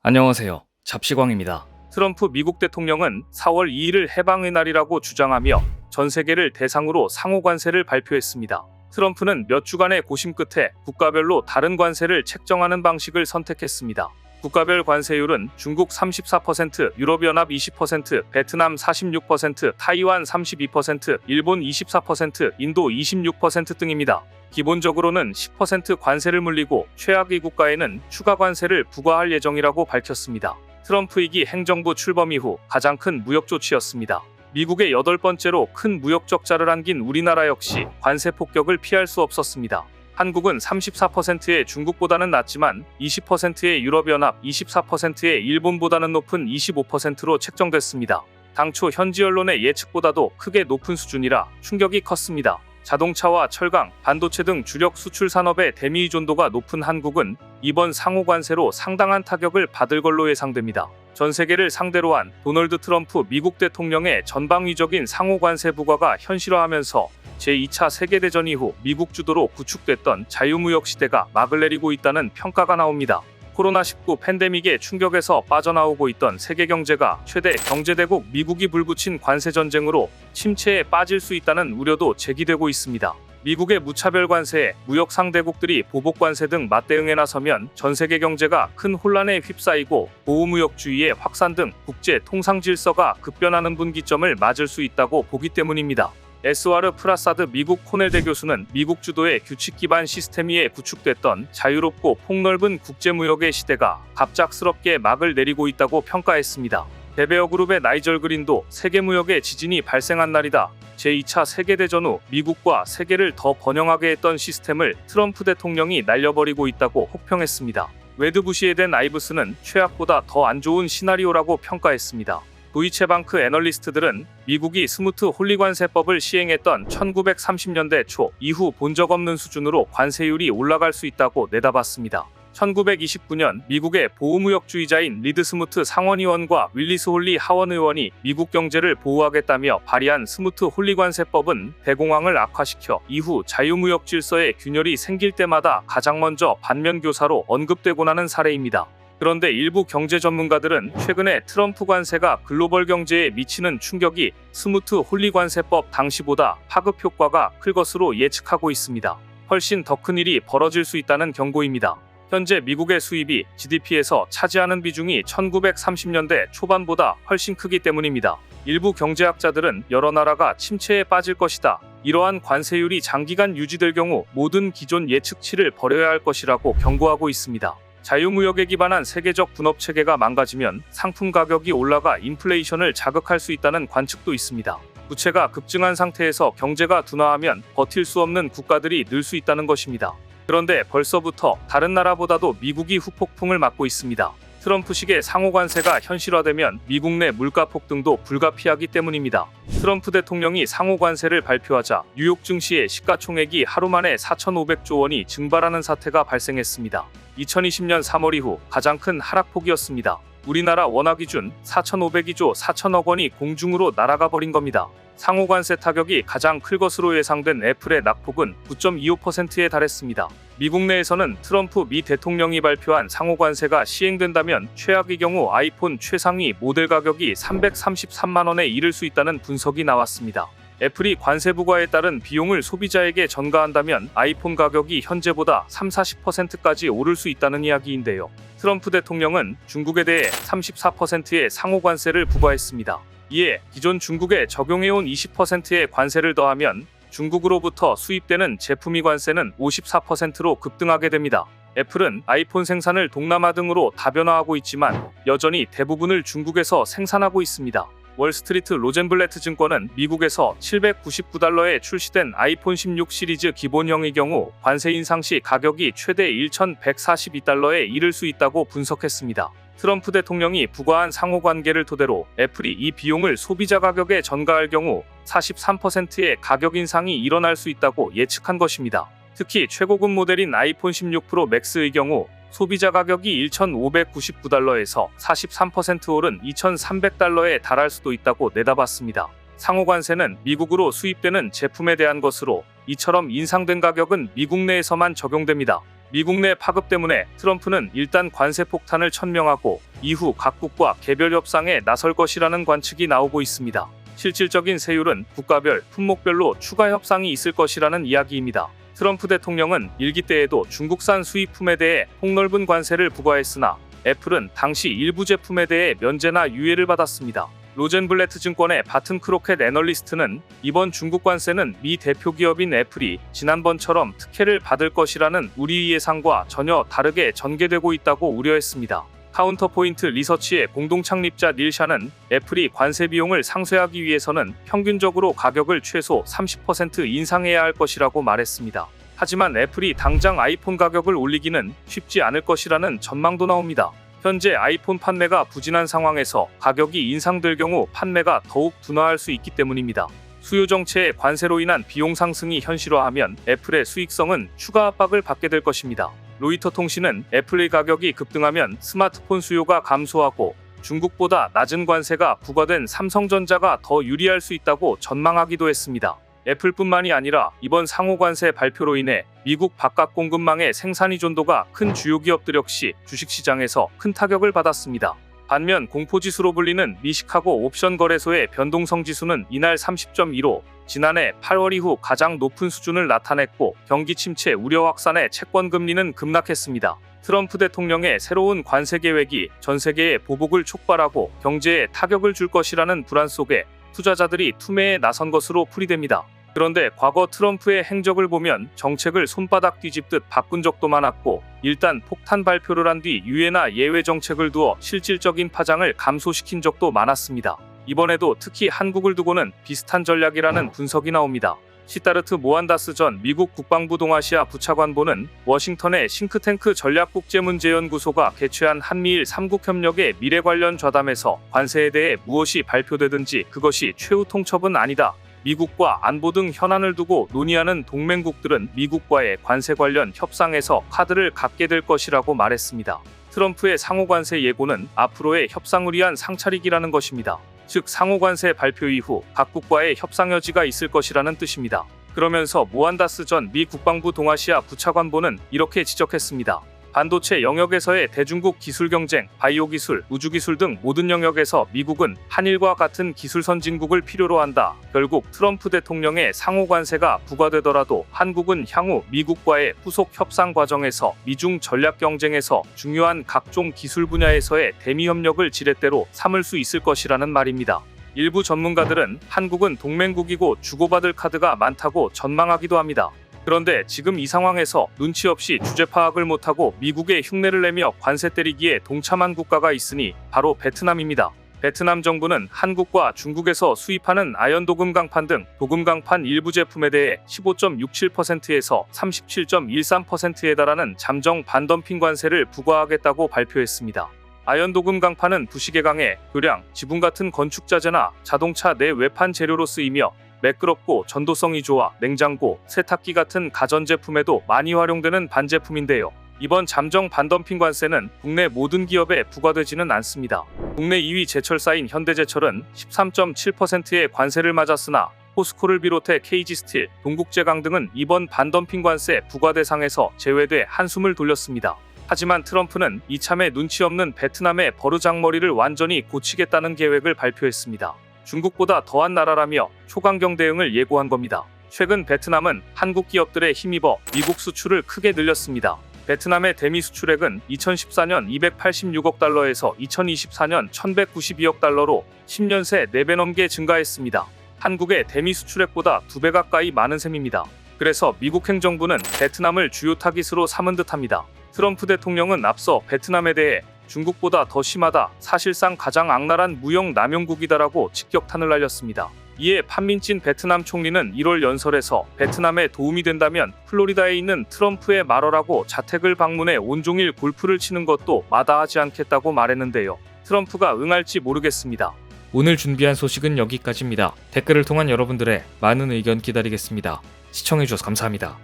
안녕하세요. 잡시광입니다. 트럼프 미국 대통령은 4월 2일을 해방의 날이라고 주장하며 전 세계를 대상으로 상호 관세를 발표했습니다. 트럼프는 몇 주간의 고심 끝에 국가별로 다른 관세를 책정하는 방식을 선택했습니다. 국가별 관세율은 중국 34%, 유럽연합 20%, 베트남 46%, 타이완 32%, 일본 24%, 인도 26% 등입니다. 기본적으로는 10% 관세를 물리고 최악의 국가에는 추가 관세를 부과할 예정이라고 밝혔습니다. 트럼프 2기 행정부 출범 이후 가장 큰 무역 조치였습니다. 미국의 8번째로 큰 무역 적자를 안긴 우리나라 역시 관세 폭격을 피할 수 없었습니다. 한국은 34%의 중국보다는 낮지만 20%의 유럽연합, 24%의 일본보다는 높은 25%로 책정됐습니다. 당초 현지 언론의 예측보다도 크게 높은 수준이라 충격이 컸습니다. 자동차와 철강, 반도체 등 주력 수출 산업의 대미 의존도가 높은 한국은 이번 상호 관세로 상당한 타격을 받을 걸로 예상됩니다. 전 세계를 상대로 한 도널드 트럼프 미국 대통령의 전방위적인 상호 관세 부과가 현실화하면서 제2차 세계대전 이후 미국 주도로 구축됐던 자유무역 시대가 막을 내리고 있다는 평가가 나옵니다. 코로나19 팬데믹의 충격에서 빠져나오고 있던 세계 경제가 최대 경제대국 미국이 불붙인 관세 전쟁으로 침체에 빠질 수 있다는 우려도 제기되고 있습니다. 미국의 무차별 관세에 무역 상대국들이 보복 관세 등 맞대응에 나서면 전 세계 경제가 큰 혼란에 휩싸이고 보호무역주의의 확산 등 국제 통상 질서가 급변하는 분기점을 맞을 수 있다고 보기 때문입니다. 에스와르 프라사드 미국 코넬대 교수는 미국 주도의 규칙 기반 시스템 위에 구축됐던 자유롭고 폭넓은 국제무역의 시대가 갑작스럽게 막을 내리고 있다고 평가했습니다. 베베어 그룹의 나이절 그린도 세계무역의 지진이 발생한 날이다. 제2차 세계대전 후 미국과 세계를 더 번영하게 했던 시스템을 트럼프 대통령이 날려버리고 있다고 혹평했습니다. 웨드 부시에 된 아이브스는 최악보다 더 안 좋은 시나리오라고 평가했습니다. 도이체방크 애널리스트들은 미국이 스무트 홀리관세법을 시행했던 1930년대 초 이후 본 적 없는 수준으로 관세율이 올라갈 수 있다고 내다봤습니다. 1929년 미국의 보호무역주의자인 리드 스무트 상원의원과 윌리스 홀리 하원의원이 미국 경제를 보호하겠다며 발의한 스무트 홀리관세법은 대공황을 악화시켜 이후 자유무역 질서에 균열이 생길 때마다 가장 먼저 반면교사로 언급되곤 하는 사례입니다. 그런데 일부 경제 전문가들은 최근에 트럼프 관세가 글로벌 경제에 미치는 충격이 스무트 홀리관세법 당시보다 파급 효과가 클 것으로 예측하고 있습니다. 훨씬 더 큰 일이 벌어질 수 있다는 경고입니다. 현재 미국의 수입이 GDP에서 차지하는 비중이 1930년대 초반보다 훨씬 크기 때문입니다. 일부 경제학자들은 여러 나라가 침체에 빠질 것이다. 이러한 관세율이 장기간 유지될 경우 모든 기존 예측치를 버려야 할 것이라고 경고하고 있습니다. 자유무역에 기반한 세계적 분업체계가 망가지면 상품 가격이 올라가 인플레이션을 자극할 수 있다는 관측도 있습니다. 부채가 급증한 상태에서 경제가 둔화하면 버틸 수 없는 국가들이 늘 수 있다는 것입니다. 그런데 벌써부터 다른 나라보다도 미국이 후폭풍을 맞고 있습니다. 트럼프식의 상호관세가 현실화되면 미국 내 물가 폭등도 불가피하기 때문입니다. 트럼프 대통령이 상호관세를 발표하자 뉴욕 증시의 시가총액이 하루 만에 4,500조 원이 증발하는 사태가 발생했습니다. 2020년 3월 이후 가장 큰 하락폭이었습니다. 우리나라 원화 기준 4,502조 4천억 원이 공중으로 날아가 버린 겁니다. 상호관세 타격이 가장 클 것으로 예상된 애플의 낙폭은 9.25%에 달했습니다. 미국 내에서는 트럼프 미 대통령이 발표한 상호관세가 시행된다면 최악의 경우 아이폰 최상위 모델 가격이 333만 원에 이를 수 있다는 분석이 나왔습니다. 애플이 관세 부과에 따른 비용을 소비자에게 전가한다면 아이폰 가격이 현재보다 30-40%까지 오를 수 있다는 이야기인데요. 트럼프 대통령은 중국에 대해 34%의 상호관세를 부과했습니다. 이에 기존 중국에 적용해온 20%의 관세를 더하면 중국으로부터 수입되는 제품의 관세는 54%로 급등하게 됩니다. 애플은 아이폰 생산을 동남아 등으로 다변화하고 있지만 여전히 대부분을 중국에서 생산하고 있습니다. 월스트리트 로젠블레트 증권은 미국에서 799달러에 출시된 아이폰 16 시리즈 기본형의 경우 관세 인상 시 가격이 최대 1,142달러에 이를 수 있다고 분석했습니다. 트럼프 대통령이 부과한 상호관계를 토대로 애플이 이 비용을 소비자 가격에 전가할 경우 43%의 가격 인상이 일어날 수 있다고 예측한 것입니다. 특히 최고급 모델인 아이폰 16 프로 맥스의 경우 소비자 가격이 1,599달러에서 43% 오른 2,300달러에 달할 수도 있다고 내다봤습니다. 상호관세는 미국으로 수입되는 제품에 대한 것으로 이처럼 인상된 가격은 미국 내에서만 적용됩니다. 미국 내 파급 때문에 트럼프는 일단 관세 폭탄을 천명하고 이후 각국과 개별 협상에 나설 것이라는 관측이 나오고 있습니다. 실질적인 세율은 국가별, 품목별로 추가 협상이 있을 것이라는 이야기입니다. 트럼프 대통령은 일기 때에도 중국산 수입품에 대해 폭넓은 관세를 부과했으나 애플은 당시 일부 제품에 대해 면제나 유예를 받았습니다. 로젠블레트 증권의 바튼 크로켓 애널리스트는 이번 중국 관세는 미 대표 기업인 애플이 지난번처럼 특혜를 받을 것이라는 우리 예상과 전혀 다르게 전개되고 있다고 우려했습니다. 카운터포인트 리서치의 공동 창립자 닐 샤는 애플이 관세 비용을 상쇄하기 위해서는 평균적으로 가격을 최소 30% 인상해야 할 것이라고 말했습니다. 하지만 애플이 당장 아이폰 가격을 올리기는 쉽지 않을 것이라는 전망도 나옵니다. 현재 아이폰 판매가 부진한 상황에서 가격이 인상될 경우 판매가 더욱 둔화할 수 있기 때문입니다. 수요 정체의 관세로 인한 비용 상승이 현실화하면 애플의 수익성은 추가 압박을 받게 될 것입니다. 로이터 통신은 애플의 가격이 급등하면 스마트폰 수요가 감소하고 중국보다 낮은 관세가 부과된 삼성전자가 더 유리할 수 있다고 전망하기도 했습니다. 애플뿐만이 아니라 이번 상호 관세 발표로 인해 미국 바깥 공급망의 생산 의존도가 큰 주요 기업들 역시 주식시장에서 큰 타격을 받았습니다. 반면 공포지수로 불리는 미시카고 옵션 거래소의 변동성 지수는 이날 30.15, 지난해 8월 이후 가장 높은 수준을 나타냈고 경기 침체 우려 확산에 채권 금리는 급락했습니다. 트럼프 대통령의 새로운 관세 계획이 전 세계의 보복을 촉발하고 경제에 타격을 줄 것이라는 불안 속에 투자자들이 투매에 나선 것으로 풀이됩니다. 그런데 과거 트럼프의 행적을 보면 정책을 손바닥 뒤집듯 바꾼 적도 많았고 일단 폭탄 발표를 한 뒤 유예나 예외 정책을 두어 실질적인 파장을 감소시킨 적도 많았습니다. 이번에도 특히 한국을 두고는 비슷한 전략이라는 분석이 나옵니다. 시타르트 모한다스 전 미국 국방부 동아시아 부차관보는 워싱턴의 싱크탱크 전략국제문제연구소가 개최한 한미일 3국 협력의 미래 관련 좌담에서 관세에 대해 무엇이 발표되든지 그것이 최후 통첩은 아니다. 미국과 안보 등 현안을 두고 논의하는 동맹국들은 미국과의 관세 관련 협상에서 카드를 갖게 될 것이라고 말했습니다. 트럼프의 상호관세 예고는 앞으로의 협상을 위한 상차리기라는 것입니다. 즉 상호관세 발표 이후 각국과의 협상 여지가 있을 것이라는 뜻입니다. 그러면서 모한다스 전 미 국방부 동아시아 부차관보는 이렇게 지적했습니다. 반도체 영역에서의 대중국 기술 경쟁, 바이오 기술, 우주 기술 등 모든 영역에서 미국은 한일과 같은 기술 선진국을 필요로 한다. 결국 트럼프 대통령의 상호 관세가 부과되더라도 한국은 향후 미국과의 후속 협상 과정에서 미중 전략 경쟁에서 중요한 각종 기술 분야에서의 대미 협력을 지렛대로 삼을 수 있을 것이라는 말입니다. 일부 전문가들은 한국은 동맹국이고 주고받을 카드가 많다고 전망하기도 합니다. 그런데 지금 이 상황에서 눈치 없이 주제 파악을 못하고 미국에 흉내를 내며 관세 때리기에 동참한 국가가 있으니 바로 베트남입니다. 베트남 정부는 한국과 중국에서 수입하는 아연 도금 강판 등 도금 강판 일부 제품에 대해 15.67%에서 37.13%에 달하는 잠정 반덤핑 관세를 부과하겠다고 발표했습니다. 아연 도금 강판은 부식에 강해 교량, 지붕 같은 건축 자재나 자동차 내 외판 재료로 쓰이며 매끄럽고 전도성이 좋아 냉장고, 세탁기 같은 가전제품에도 많이 활용되는 반제품인데요. 이번 잠정 반덤핑 관세는 국내 모든 기업에 부과되지는 않습니다. 국내 2위 제철사인 현대제철은 13.7%의 관세를 맞았으나 포스코를 비롯해 KG스틸, 동국제강 등은 이번 반덤핑 관세 부과 대상에서 제외돼 한숨을 돌렸습니다. 하지만 트럼프는 이참에 눈치 없는 베트남의 버르장머리를 완전히 고치겠다는 계획을 발표했습니다. 중국보다 더한 나라라며 초강경 대응을 예고한 겁니다. 최근 베트남은 한국 기업들에 힘입어 미국 수출을 크게 늘렸습니다. 베트남의 대미 수출액은 2014년 286억 달러에서 2024년 1192억 달러로 10년 새 4배 넘게 증가했습니다. 한국의 대미 수출액보다 2배 가까이 많은 셈입니다. 그래서 미국 행정부는 베트남을 주요 타깃으로 삼은 듯합니다. 트럼프 대통령은 앞서 베트남에 대해 중국보다 더 심하다, 사실상 가장 악랄한 무역 남용국이다라고 직격탄을 날렸습니다. 이에 판민진 베트남 총리는 1월 연설에서 베트남에 도움이 된다면 플로리다에 있는 트럼프의 말어라고 자택을 방문해 온종일 골프를 치는 것도 마다하지 않겠다고 말했는데요. 트럼프가 응할지 모르겠습니다. 오늘 준비한 소식은 여기까지입니다. 댓글을 통한 여러분들의 많은 의견 기다리겠습니다. 시청해주셔서 감사합니다.